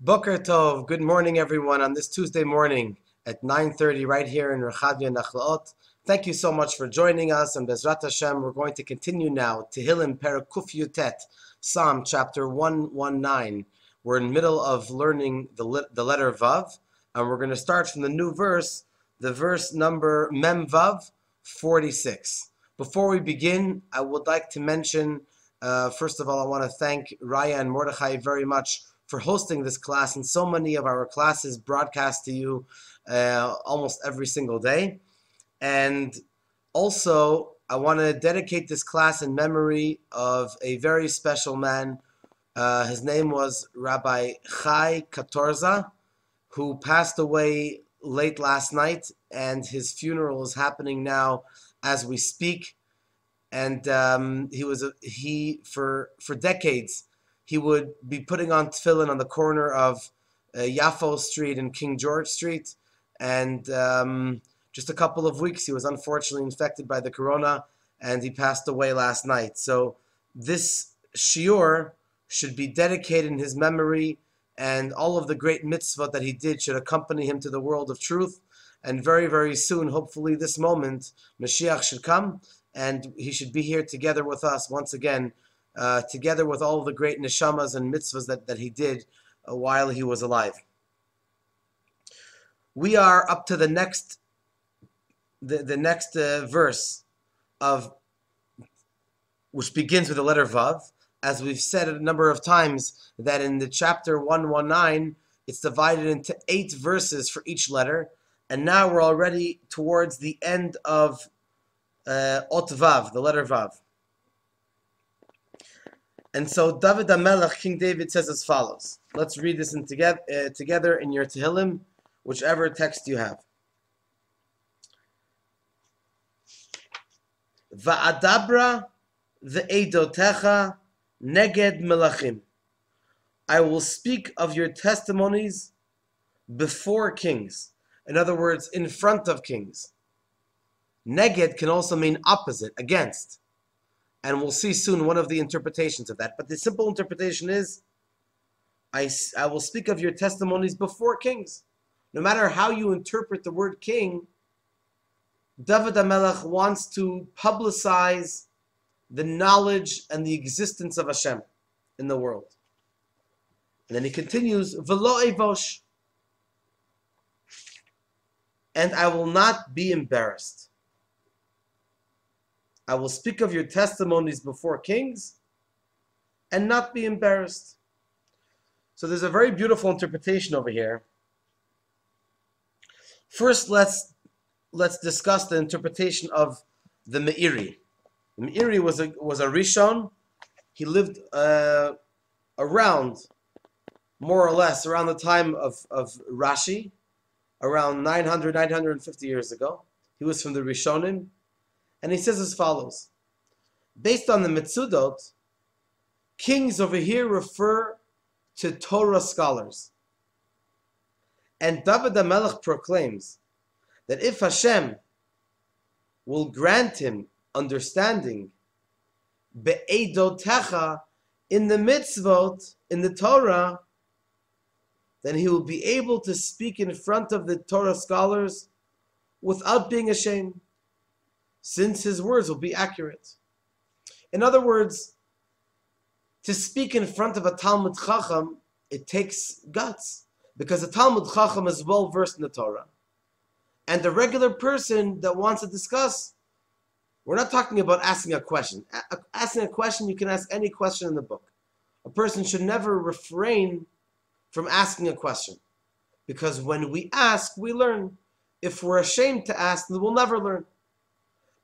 Boker Tov, good morning everyone on this Tuesday morning at 9:30 right here in Rechavia, Nachlaot. Thank you so much for joining us, and Bezrat Hashem, we're going to continue now Tehillim Perek Kuf Yutet, Psalm chapter 119. We're in the middle of learning the letter Vav, and we're going to start from the new verse, the verse number Mem Vav 46. Before we begin, I would like to mention, first of all, I want to thank Raya and Mordechai very much for hosting this class, and so many of our classes broadcast to you almost every single day. And also, I want to dedicate this class in memory of a very special man. His name was Rabbi Chai Katorza, who passed away late last night, and his funeral is happening now as we speak. And for decades, he would be putting on tefillin on the corner of Yafo Street and King George Street. And just a couple of weeks, he was unfortunately infected by the corona, and he passed away last night. So this shiur should be dedicated in his memory, and all of the great mitzvot that he did should accompany him to the world of truth. And very, very soon, hopefully this moment, Mashiach should come, and he should be here together with us once again, together with all of the great neshamas and mitzvahs that he did while he was alive. We are up to the next verse of which begins with the letter Vav. As we've said a number of times, that in the chapter 119, it's divided into 8 verses for each letter, and now we're already towards the end of Ot Vav, the letter Vav. And so David HaMelech, King David, says as follows. Let's read this together in your Tehillim, whichever text you have. Va'adabra ve'edotecha neged melachim. I will speak of your testimonies before kings. In other words, in front of kings. Neged can also mean opposite, against. And we'll see soon one of the interpretations of that. But the simple interpretation is, I will speak of your testimonies before kings. No matter how you interpret the word king, David HaMelech wants to publicize the knowledge and the existence of Hashem in the world. And then he continues, V'lo evosh, and I will not be embarrassed. I will speak of your testimonies before kings and not be embarrassed. So there's a very beautiful interpretation over here. First, let's discuss the interpretation of the Meiri. The Meiri was a Rishon. He lived around, more or less, around the time of Rashi, around 950 years ago. He was from the Rishonim. And he says as follows. Based on the Mitzudot, kings over here refer to Torah scholars. And David HaMelech proclaims that if Hashem will grant him understanding, be'edotecha, in the mitzvot, in the Torah, then he will be able to speak in front of the Torah scholars without being ashamed, since his words will be accurate. In other words, to speak in front of a Talmud Chacham, it takes guts, because a Talmud Chacham is well versed in the Torah. And the regular person that wants to discuss, we're not talking about asking a question. Asking a question, you can ask any question in the book. A person should never refrain from asking a question, because when we ask, we learn. If we're ashamed to ask, then we'll never learn.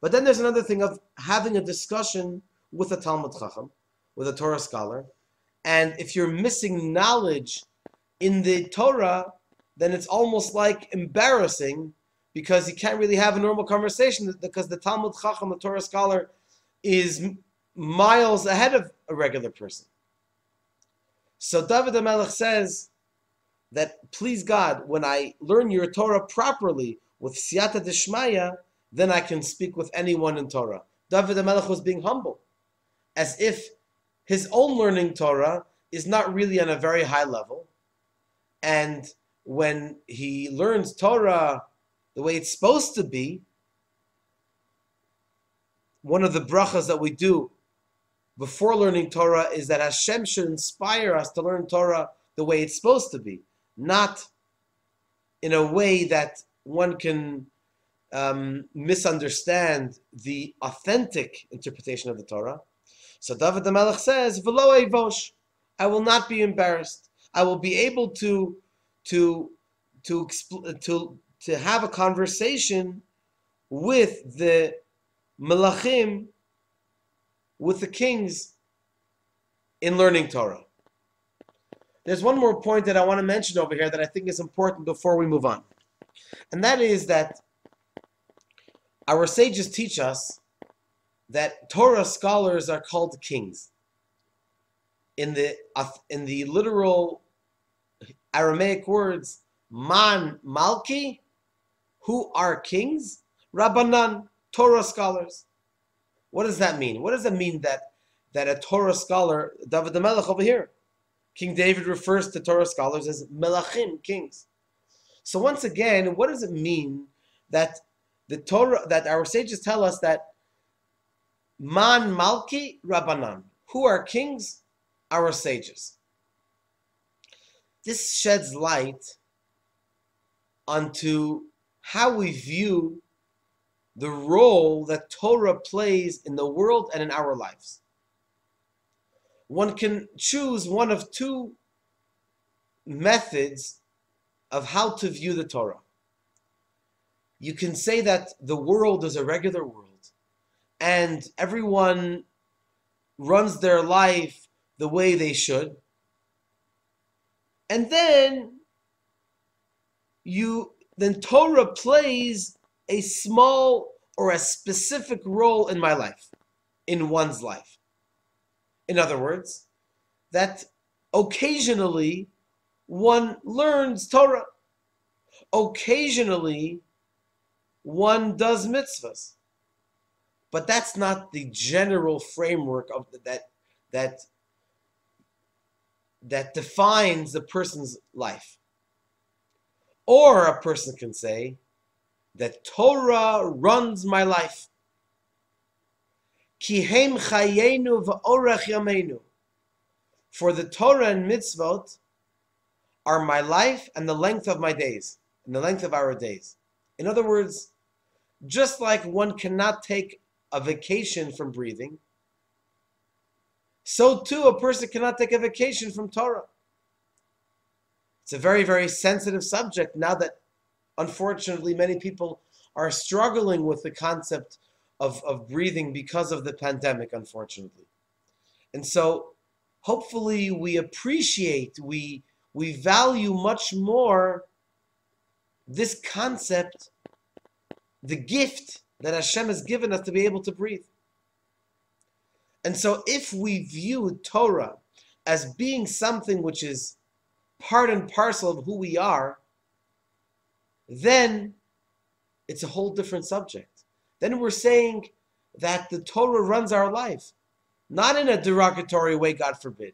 But then there's another thing of having a discussion with a Talmud Chacham, with a Torah scholar, and if you're missing knowledge in the Torah, then it's almost like embarrassing, because you can't really have a normal conversation, because the Talmud Chacham, the Torah scholar, is miles ahead of a regular person. So David HaMelech says that, please God, when I learn your Torah properly with Siyata Dishmaya, then I can speak with anyone in Torah. David HaMelech was being humble, as if his own learning Torah is not really on a very high level, And when he learns Torah the way it's supposed to be, one of the brachas that we do before learning Torah is that Hashem should inspire us to learn Torah the way it's supposed to be, not in a way that one can misunderstand the authentic interpretation of the Torah. So David the Melech says, "V'lo evosh," I will not be embarrassed. I will be able to have a conversation with the melachim, with the kings, in learning Torah. There's one more point that I want to mention over here that I think is important before we move on. And that is that our sages teach us that Torah scholars are called kings. In the literal Aramaic words, man malki, who are kings? Rabbanan, Torah scholars. What does that mean? What does it mean that a Torah scholar, David the Melech over here, King David refers to Torah scholars as melachim, kings. So once again, what does it mean that the Torah, that our sages tell us that man malki rabbanan, who are kings? Our sages. This sheds light onto how we view the role that Torah plays in the world and in our lives. One can choose one of two methods of how to view the Torah. You can say that the world is a regular world and everyone runs their life the way they should. And then Torah plays a small or a specific role in my life, in one's life. In other words, that occasionally one learns Torah. Occasionally one does mitzvahs. But that's not the general framework of that defines the person's life. Or a person can say that Torah runs my life. Ki heim chayenu v'orech yameinu. For the Torah and mitzvot are my life and the length of my days, and the length of our days. In other words, just like one cannot take a vacation from breathing, so too a person cannot take a vacation from Torah. It's a very, very sensitive subject now that unfortunately many people are struggling with the concept of breathing because of the pandemic, unfortunately. And so hopefully we appreciate, we value much more this concept, the gift that Hashem has given us to be able to breathe. And so if we view Torah as being something which is part and parcel of who we are, then it's a whole different subject. Then we're saying that the Torah runs our life, not in a derogatory way, God forbid,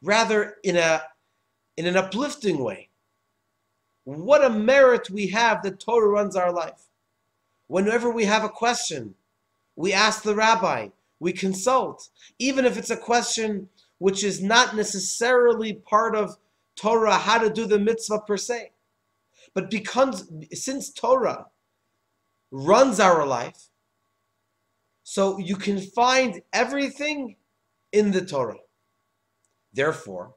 rather in an uplifting way. What a merit we have that Torah runs our life. Whenever we have a question, we ask the rabbi, we consult, even if it's a question which is not necessarily part of Torah, how to do the mitzvah per se. But since Torah runs our life, so you can find everything in the Torah. Therefore,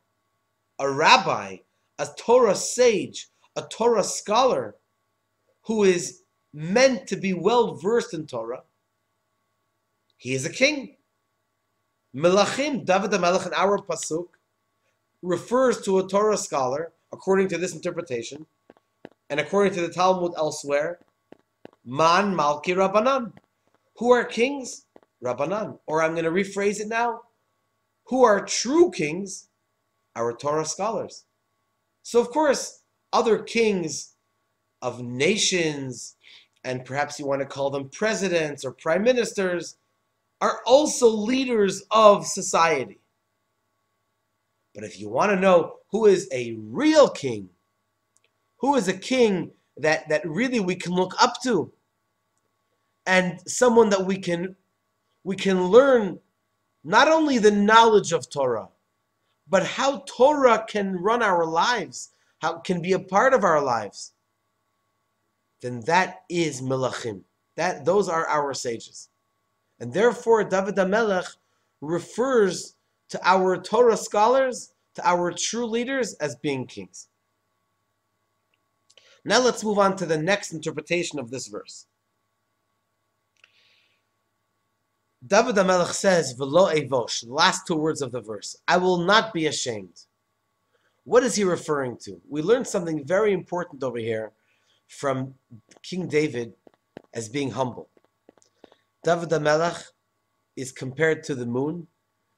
a rabbi, a Torah sage, a Torah scholar who is meant to be well versed in Torah, he is a king. Melachim, David the Melech in our pasuk, refers to a Torah scholar, according to this interpretation, and according to the Talmud elsewhere, Man Malki Rabbanan. Who are kings? Rabbanan. Or I'm going to rephrase it now. Who are true kings? Our Torah scholars. So of course, other kings of nations, and perhaps you want to call them presidents or prime ministers, are also leaders of society. But if you want to know who is a real king, who is a king that really we can look up to, and someone that we can learn not only the knowledge of Torah, but how Torah can run our lives, how it can be a part of our lives, then that is Melachim. Those are our sages. And therefore, David HaMelech refers to our Torah scholars, to our true leaders, as being kings. Now let's move on to the next interpretation of this verse. David HaMelech says, V'lo evosh, the last two words of the verse, I will not be ashamed. What is he referring to? We learned something very important over here from King David as being humble. David HaMelech is compared to the moon,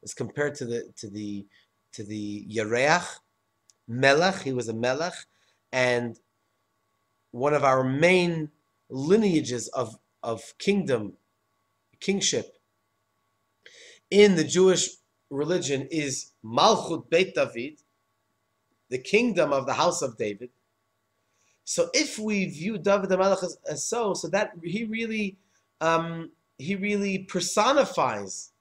is compared to the Yereach, Melech. He was a Melech, and one of our main lineages of kingship in the Jewish religion is Malchut Beit David, the kingdom of the house of David. So if we view David HaMelech as so that he really personifies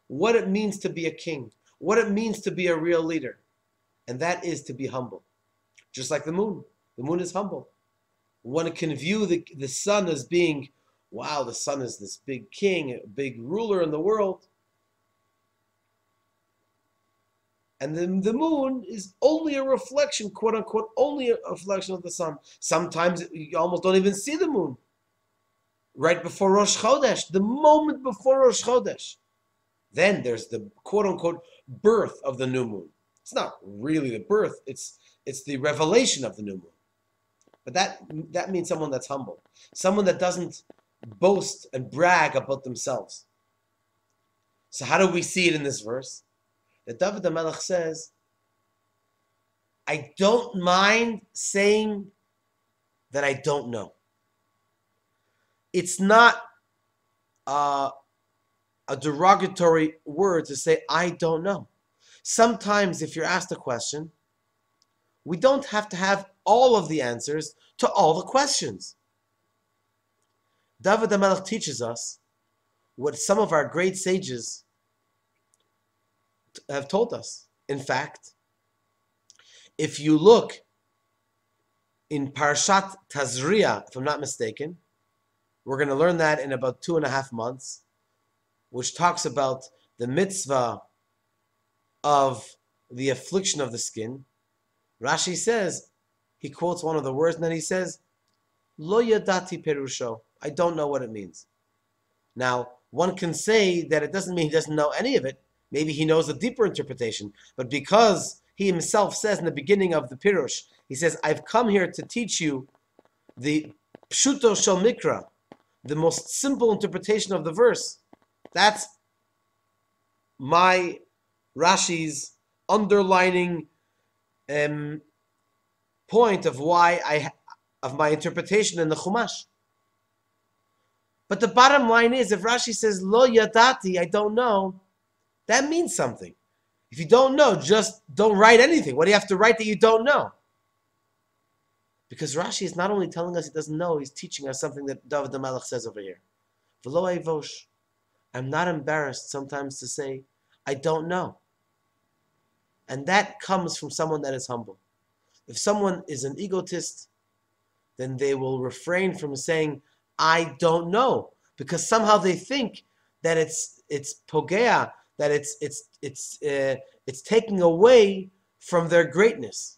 what it means to be a king, what it means to be a real leader, and that is to be humble. Just like the moon. The moon is humble. One can view the sun as being, wow, the sun is this big king, a big ruler in the world. And then the moon is only a reflection, quote unquote, only a reflection of the sun. Sometimes you almost don't even see the moon. Right before Rosh Chodesh, the moment before Rosh Chodesh. Then there's the quote unquote birth of the new moon. It's not really the birth, it's the revelation of the new moon. But that means someone that's humble. Someone that doesn't boast and brag about themselves. So how do we see it in this verse? That David HaMelech says, I don't mind saying that I don't know. It's not a derogatory word to say, I don't know. Sometimes if you're asked a question, we don't have to have all of the answers to all the questions. David HaMelech teaches us what some of our great sages have told us. In fact, if you look in Parshat Tazria, if I'm not mistaken, we're going to learn that in about 2.5 months, which talks about the mitzvah of the affliction of the skin. Rashi says, he quotes one of the words, and then he says, Lo yadati perusho, I don't know what it means. Now, one can say that it doesn't mean he doesn't know any of it. Maybe he knows a deeper interpretation. But because he himself says in the beginning of the Pirush, he says, I've come here to teach you the Pshuto Shel Mikra, the most simple interpretation of the verse. That's my Rashi's underlining point of why of my interpretation in the Chumash. But the bottom line is, if Rashi says, Lo yadati, I don't know, that means something. If you don't know, just don't write anything. What do you have to write that you don't know? Because Rashi is not only telling us he doesn't know, he's teaching us something that David HaMelech says over here. V'lo evosh. I'm not embarrassed sometimes to say, I don't know. And that comes from someone that is humble. If someone is an egotist, then they will refrain from saying, I don't know. Because somehow they think that it's pogea, that it's taking away from their greatness.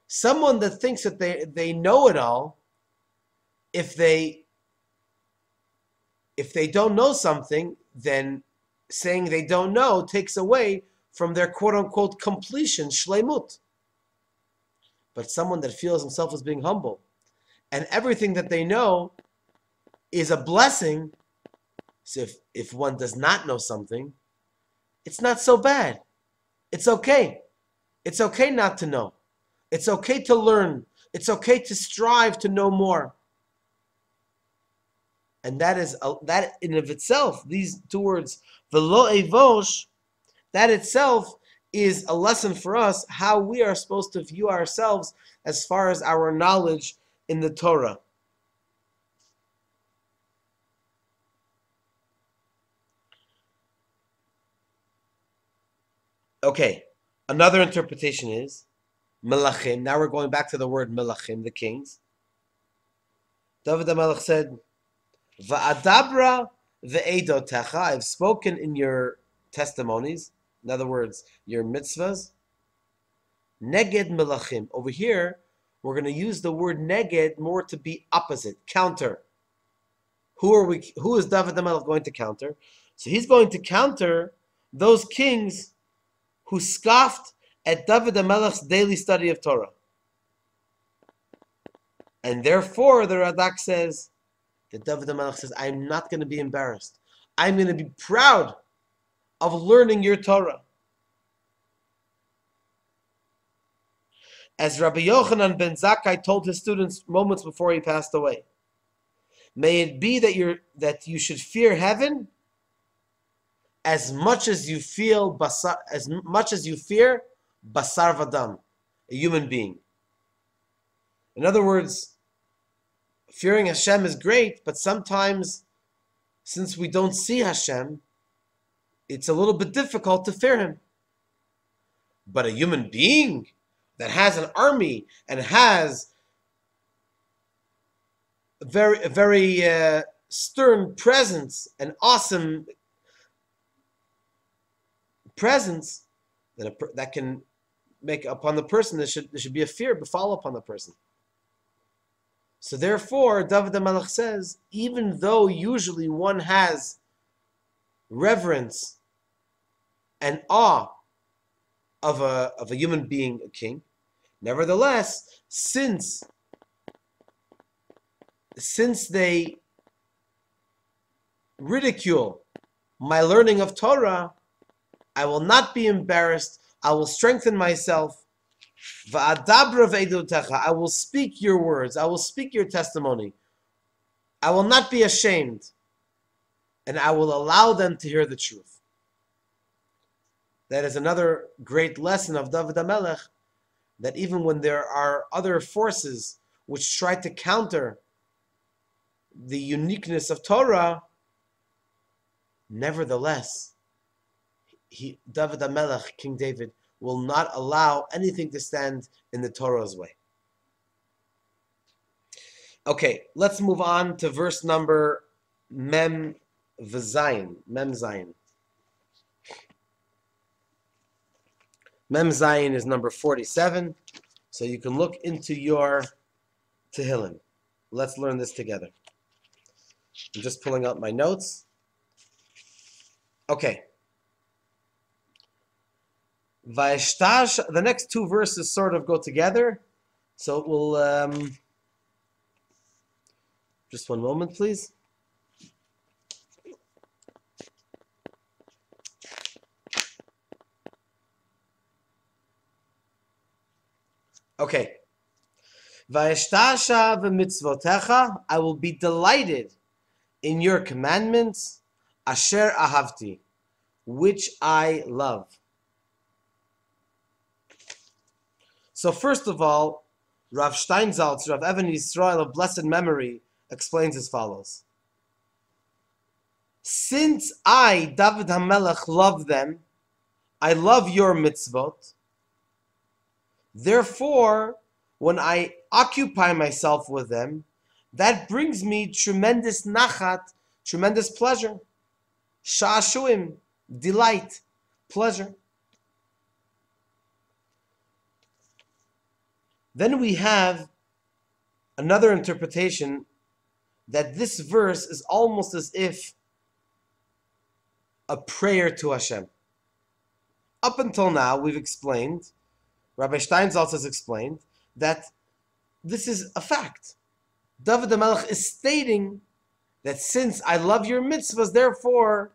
Someone that thinks that they know it all, if they don't know something, then saying they don't know takes away from their quote-unquote completion, shleimut. But someone that feels himself as being humble, and everything that they know is a blessing, so if one does not know something, it's not so bad. It's okay. It's okay not to know. It's okay to learn. It's okay to strive to know more. And that in of itself, these two words, v'lo evosh, that itself is a lesson for us how we are supposed to view ourselves as far as our knowledge in the Torah. Okay, another interpretation is Melachim. Now we're going back to the word Melachim, the kings. David HaMelech said, Va'adabra ve'edotecha, I've spoken in your testimonies, in other words, your mitzvahs. Neged Melachim. Over here, we're going to use the word neged more to be opposite, counter. Who is David HaMelech going to counter? So he's going to counter those kings who scoffed at David HaMelech's daily study of Torah. And therefore, the Radak says, that David HaMelech says, I'm not going to be embarrassed. I'm going to be proud of learning your Torah. As Rabbi Yochanan ben Zakkai told his students moments before he passed away, may it be that you should fear heaven as much as you fear basar vadam, a human being. In other words, fearing Hashem is great, but sometimes, since we don't see Hashem, it's a little bit difficult to fear Him. But a human being that has an army and has a very stern presence, an awesome presence, that can make upon the person, there should be a fear befall upon the person. So therefore, David HaMelech says, even though usually one has reverence and awe of a human being, a king, nevertheless, since they ridicule my learning of Torah, I will not be embarrassed. I will strengthen myself. I will speak your words. I will speak your testimony. I will not be ashamed. And I will allow them to hear the truth. That is another great lesson of David HaMelech, that even when there are other forces which try to counter the uniqueness of Torah, nevertheless, David HaMelech, King David, will not allow anything to stand in the Torah's way. Okay, let's move on to verse number Mem V'Zayin. Mem Zayin. Mem Zayin is number 47, so you can look into your Tehillim. Let's learn this together. I'm just pulling out my notes. Okay. Vayishtash, the next two verses sort of go together, so it will, just one moment please. Okay. Vayishtasha v'mitzvotecha, I will be delighted in your commandments, asher ahavti, which I love. So first of all, Rav Steinsaltz, Rav Rabbi Yisroel of blessed memory, explains as follows. Since I, David HaMelech, love them, I love your mitzvot, therefore, when I occupy myself with them, that brings me tremendous nachat, tremendous pleasure. Sha'ashuim, delight, pleasure. Then we have another interpretation that this verse is almost as if a prayer to Hashem. Up until now, we've explained, Rabbi Steinsaltz has explained, that this is a fact. David HaMelech is stating that since I love your mitzvahs, therefore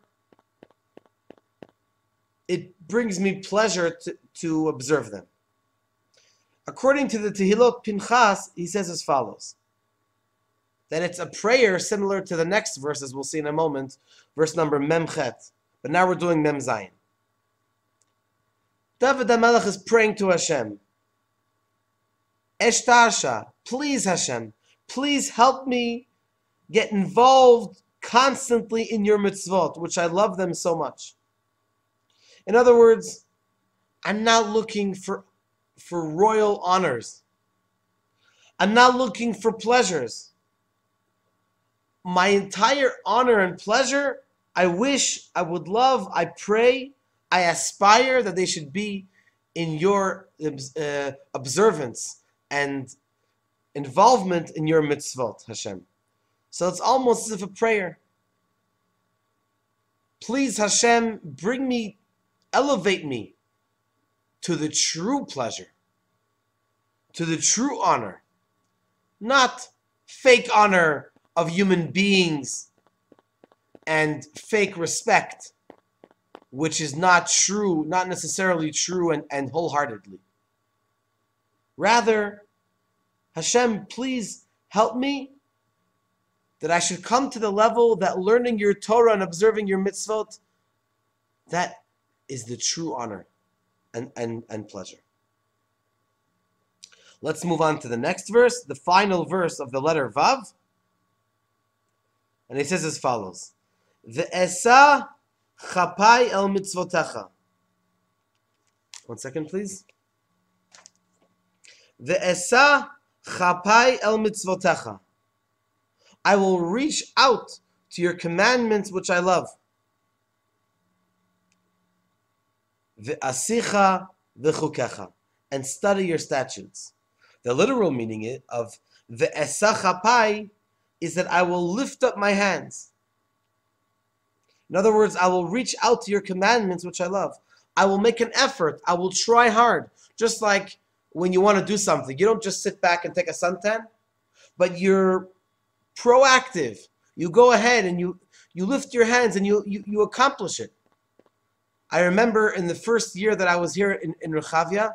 it brings me pleasure to observe them. According to the Tehillim Pinchas, he says as follows, that it's a prayer similar to the next verses we'll see in a moment, verse number Memchet. But now we're doing Mem Zayin. David HaMelech is praying to Hashem. Eshtarsha, please Hashem, please help me get involved constantly in your mitzvot, which I love them so much. In other words, I'm not looking for royal honors. I'm not looking for pleasures. My entire honor and pleasure, I wish, I would love, I pray, I aspire that they should be in your observance and involvement in your mitzvot, Hashem. So it's almost as if a prayer. Please, Hashem, bring me, elevate me to the true pleasure, to the true honor, not fake honor of human beings and fake respect, which is not true, not necessarily true and wholeheartedly. Rather, Hashem, please help me that I should come to the level that learning your Torah and observing your mitzvot, that is the true honor and pleasure. Let's move on to the next verse, the final verse of the letter Vav. And it says as follows: Ve'esa chapai el mitzvotecha. 1 second, please. Ve'esa chapai el mitzvotecha. I will reach out to your commandments which I love. Ve'asicha v'chukecha. And study your statutes. The literal meaning of ve'esa chapai is that I will lift up my hands. In other words, I will reach out to your commandments which I love. I will make an effort. I will try hard. Just like when you want to do something, you don't just sit back and take a suntan, but you're proactive. You go ahead and you lift your hands and you accomplish it. I remember in the first year that I was here in Rechavia,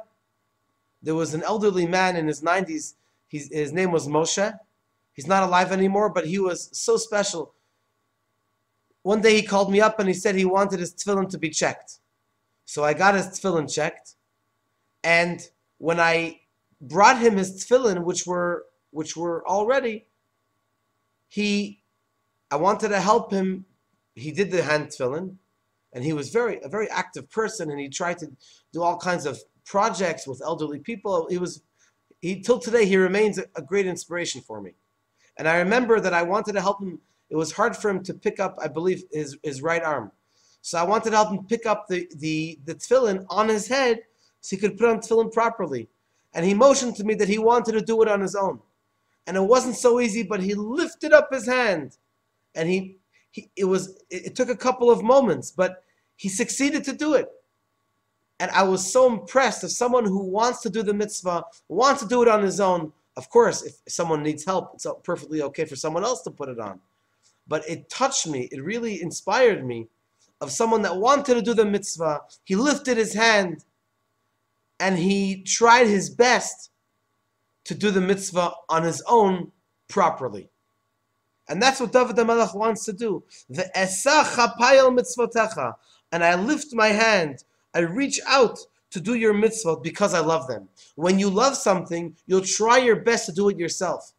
there was an elderly man in his 90s. His name was Moshe. He's not alive anymore, but he was so special. One day he called me up and he said he wanted his tefillin to be checked. So I got his tefillin checked. And when I brought him his tefillin, which were all ready, I wanted to help him. He did the hand tefillin, and he was a very active person, and he tried to do all kinds of projects with elderly people. Till today, he remains a great inspiration for me. And I remember that I wanted to help him. It was hard for him to pick up, I believe, his right arm. So I wanted to help him pick up the tefillin on his head so he could put on tefillin properly. And he motioned to me that he wanted to do it on his own. And it wasn't so easy, but he lifted up his hand. And it took a couple of moments, but he succeeded to do it. And I was so impressed of someone who wants to do the mitzvah, wants to do it on his own. Of course, if someone needs help, it's perfectly okay for someone else to put it on. But it touched me, it really inspired me of someone that wanted to do the mitzvah. He lifted his hand and he tried his best to do the mitzvah on his own properly. And that's what David HaMelech wants to do. Ve'esa chapai el mitzvotecha. And I lift my hand, I reach out to do your mitzvot because I love them. When you love something, you'll try your best to do it yourself.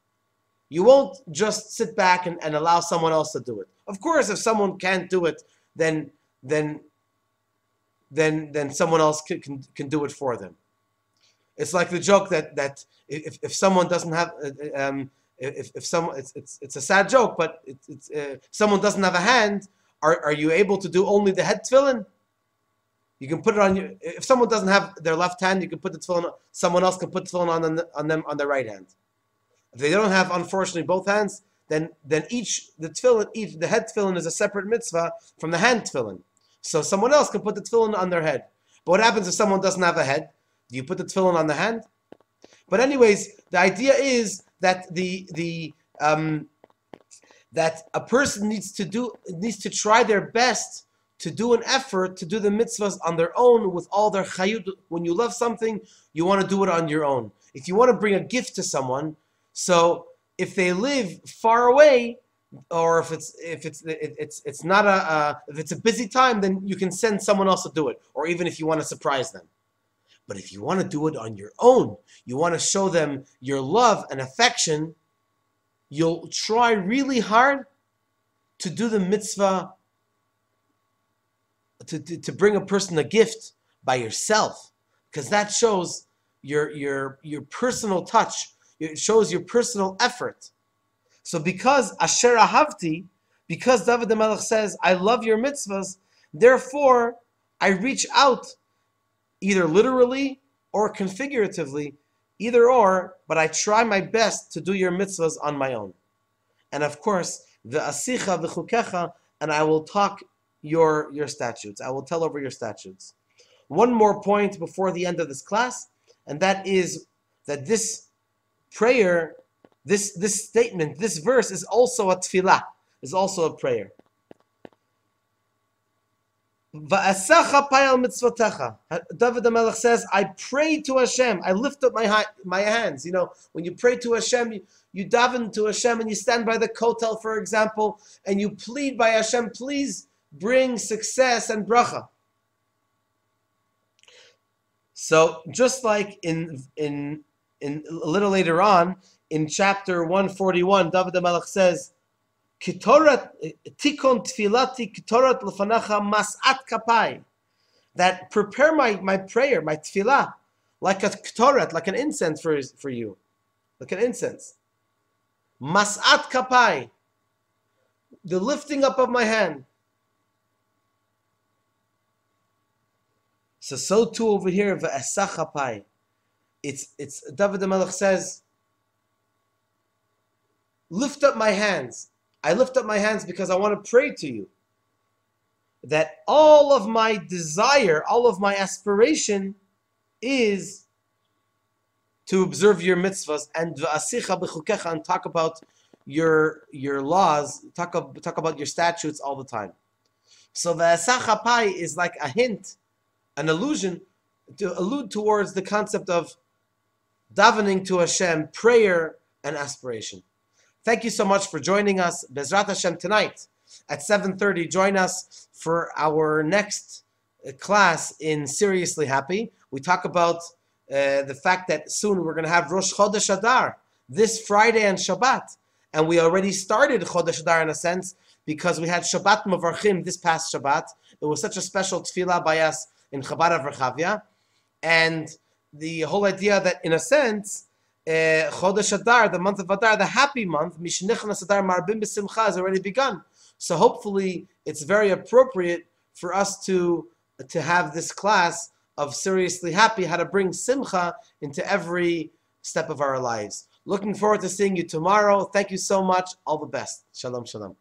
You won't just sit back and allow someone else to do it. Of course, if someone can't do it, then someone else can do it for them. It's like the joke that if someone doesn't have if someone it's a sad joke, but someone doesn't have a hand, are you able to do only the head tefillin? You can put it on if someone doesn't have their left hand, you can put the tefillin. Someone else can put tefillin on them on their right hand. If they don't have, unfortunately, both hands, then the head tefillin is a separate mitzvah from the hand tefillin. So someone else can put the tefillin on their head. But what happens if someone doesn't have a head? Do you put the tefillin on the hand? But anyways, the idea is that that a person needs to try their best to do an effort to do the mitzvahs on their own with all their chayut. When you love something, you want to do it on your own. If you want to bring a gift to someone, so if they live far away, or if it's not if it's a busy time, then you can send someone else to do it, or even if you want to surprise them. But if you want to do it on your own, you want to show them your love and affection, you'll try really hard to do the mitzvah, to bring a person a gift by yourself, because that shows your personal touch. It shows your personal effort. So because Asher Ahavti, because David the Melech says, I love your mitzvahs, therefore I reach out, either literally or configuratively, either or, but I try my best to do your mitzvahs on my own. And of course, the asicha v'chukecha, and I will talk your statutes. I will tell over your statutes. One more point before the end of this class, and that is that this prayer, this statement, this verse is also a tefillah, is also a prayer. Va'asacha payal mitzvotecha. David the Melech says, I pray to Hashem. I lift up my hands. You know, when you pray to Hashem, you daven to Hashem and you stand by the kotel, for example, and you plead by Hashem, please bring success and bracha. So just like in a little later on, in chapter 141, David the Melech says, Kitorat tikon tfilati kitorat lefanacha mas'at kapai, that prepare my prayer, my tefillah, like a kitorat, like an incense for you, like an incense. Mas'at kapai, the lifting up of my hand. So too over here, v'esach kapai. It's David the Melech says, lift up my hands. I lift up my hands because I want to pray to you that all of my desire, all of my aspiration is to observe your mitzvahs and v'asicha b'chukecha, and talk about your laws, talk about your statutes all the time. So v'asach hapai is like a hint, an allusion, to allude towards the concept of davening to Hashem, prayer and aspiration. Thank you so much for joining us. Bezrat Hashem, tonight at 7:30, join us for our next class in Seriously Happy. We talk about the fact that soon we're going to have Rosh Chodesh Adar, this Friday and Shabbat. And we already started Chodesh Adar in a sense, because we had Shabbat Mavarchim this past Shabbat. It was such a special tefillah by us in Chabad of Rechavia. And the whole idea that, in a sense, Chodesh Adar, the month of Adar, the happy month, Mishnichnas Adar Marbim B'Simcha, has already begun. So hopefully it's very appropriate for us to have this class of Seriously Happy, how to bring Simcha into every step of our lives. Looking forward to seeing you tomorrow. Thank you so much. All the best. Shalom, shalom.